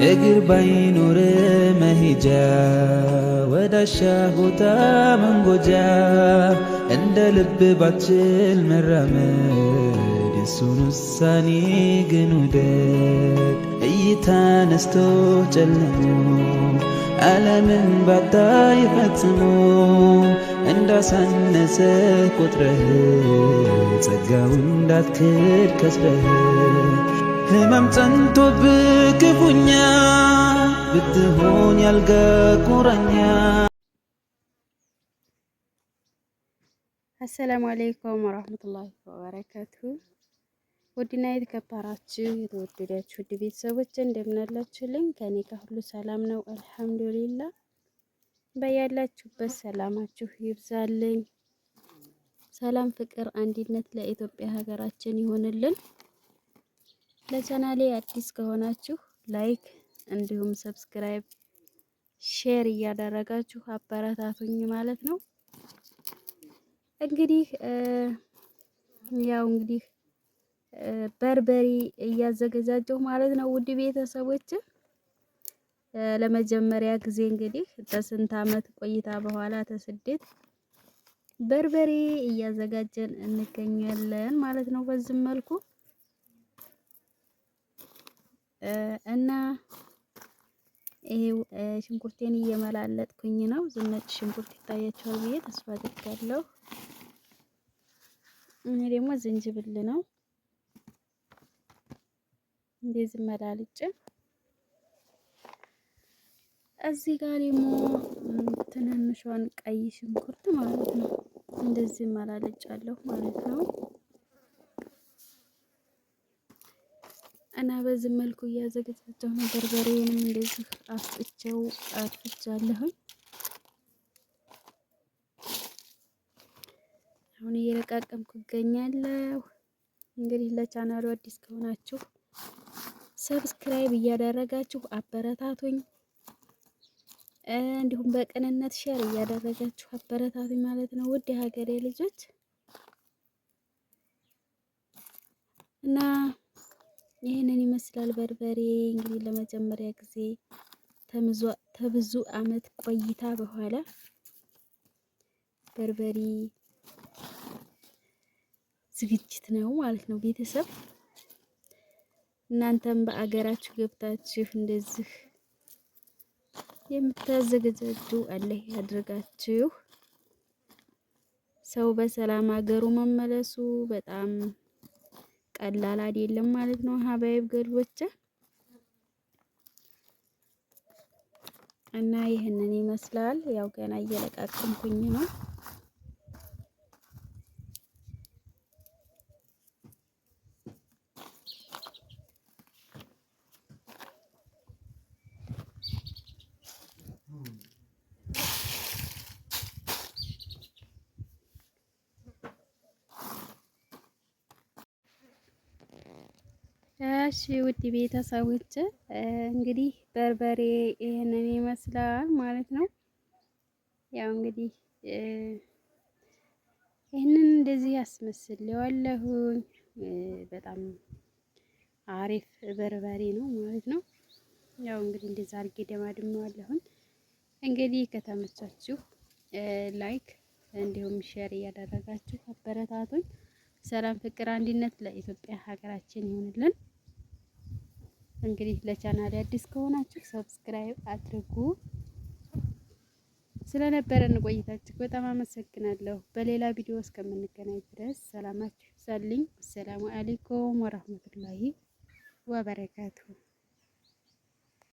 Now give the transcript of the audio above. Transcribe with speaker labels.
Speaker 1: እግር ባይኖር መሄጃ ወዳሻ ቦታ መንጎጃ እንደ ልብ ባችል መራመድ የሱን ውሳኔ ግን ውደድ። እይታ ነስቶ ጨልሞ ዓለምን ባታይ ፈጽሞ እንዳሳነሰ ቆጥረህ ጸጋው እንዳትክድ ከስረህ ህመም ጸንቶብህ ክፉኛ ብትሆን ያልጋ ቁራኛ።
Speaker 2: አሰላሙ አለይኩም ወራህመቱላሂ ወበረካቱሁ። ውድና የተከበራችሁ የተወደዳችሁ ውድ ቤተሰቦች እንደምን አላችሁልኝ? ከኔ ጋር ሁሉ ሰላም ነው አልሐምዱሊላህ። በያላችሁበት ሰላማችሁ ይብዛልኝ። ሰላም፣ ፍቅር፣ አንድነት ለኢትዮጵያ ሀገራችን ይሆንልን። ለቻናሌ አዲስ ከሆናችሁ ላይክ እንዲሁም ሰብስክራይብ፣ ሼር እያደረጋችሁ አበረታቱኝ ማለት ነው። እንግዲህ በርበሬ እያዘገጃጀሁ ማለት ነው ውድ ቤተሰቦች። ለመጀመሪያ ጊዜ እንግዲህ በስንት ዓመት ቆይታ በኋላ ተስደት በርበሬ እያዘጋጀን እንገኛለን ማለት ነው። በዚህ መልኩ እና ይሄው ሽንኩርቴን እየመላለጥኩኝ ነው። ዝነጭ ሽንኩርት ይታያችኋል ብዬ ተስፋ አደርጋለሁ። ይሄ ደግሞ ዝንጅብል ነው። እንደዚህ መላልጬ እዚህ ጋር ደግሞ ትንንሿን ቀይ ሽንኩርት ማለት ነው እንደዚህ መላልጫለሁ ማለት ነው። እና በዚህ መልኩ እያዘገጃጀሁ ነው። በርበሬንም እንደዚህ አፍጫለሁ። አሁን እየለቃቀምኩ እገኛለሁ። እንግዲህ ለቻናሉ አዲስ ከሆናችሁ ሰብስክራይብ እያደረጋችሁ አበረታቱኝ። እንዲሁም በቅንነት ሼር እያደረጋችሁ አበረታቱኝ ማለት ነው ውድ የሀገሬ ልጆች እና ይህንን ይመስላል በርበሬ። እንግዲህ ለመጀመሪያ ጊዜ ተብዙ ዓመት ቆይታ በኋላ በርበሬ ዝግጅት ነው ማለት ነው ቤተሰብ። እናንተም በአገራችሁ ገብታችሁ እንደዚህ የምታዘገጃጁ አላህ ያድርጋችሁ። ሰው በሰላም ሀገሩ መመለሱ በጣም ቀላል አይደለም ማለት ነው ሀባይብ ገልቦች። እና ይህንን ይመስላል። ያው ገና እየለቃቀምኩኝ ነው። እሺ ውድ ቤተሰቦች እንግዲህ በርበሬ ይሄንን ይመስላል ማለት ነው። ያው እንግዲህ ይሄንን እንደዚህ አስመስለዋለሁኝ። በጣም አሪፍ በርበሬ ነው ማለት ነው። ያው እንግዲህ እንደዛ አድርጌ ደማድሜዋለሁኝ። እንግዲህ ከተመቻችሁ ላይክ እንዲሁም ሼር እያደረጋችሁ አበረታቱኝ። ሰላም፣ ፍቅር፣ አንድነት ለኢትዮጵያ ሀገራችን ይሆንልን። እንግዲህ ለቻናሌ አዲስ ከሆናችሁ ሰብስክራይብ አድርጉ። ስለነበረን ቆይታችሁ በጣም አመሰግናለሁ። በሌላ ቪዲዮ እስከምንገናኝ ድረስ ሰላማችሁ ይብዛልኝ። አሰላሙ አለይኩም ወራህመቱላሂ ወበረካቱሁ።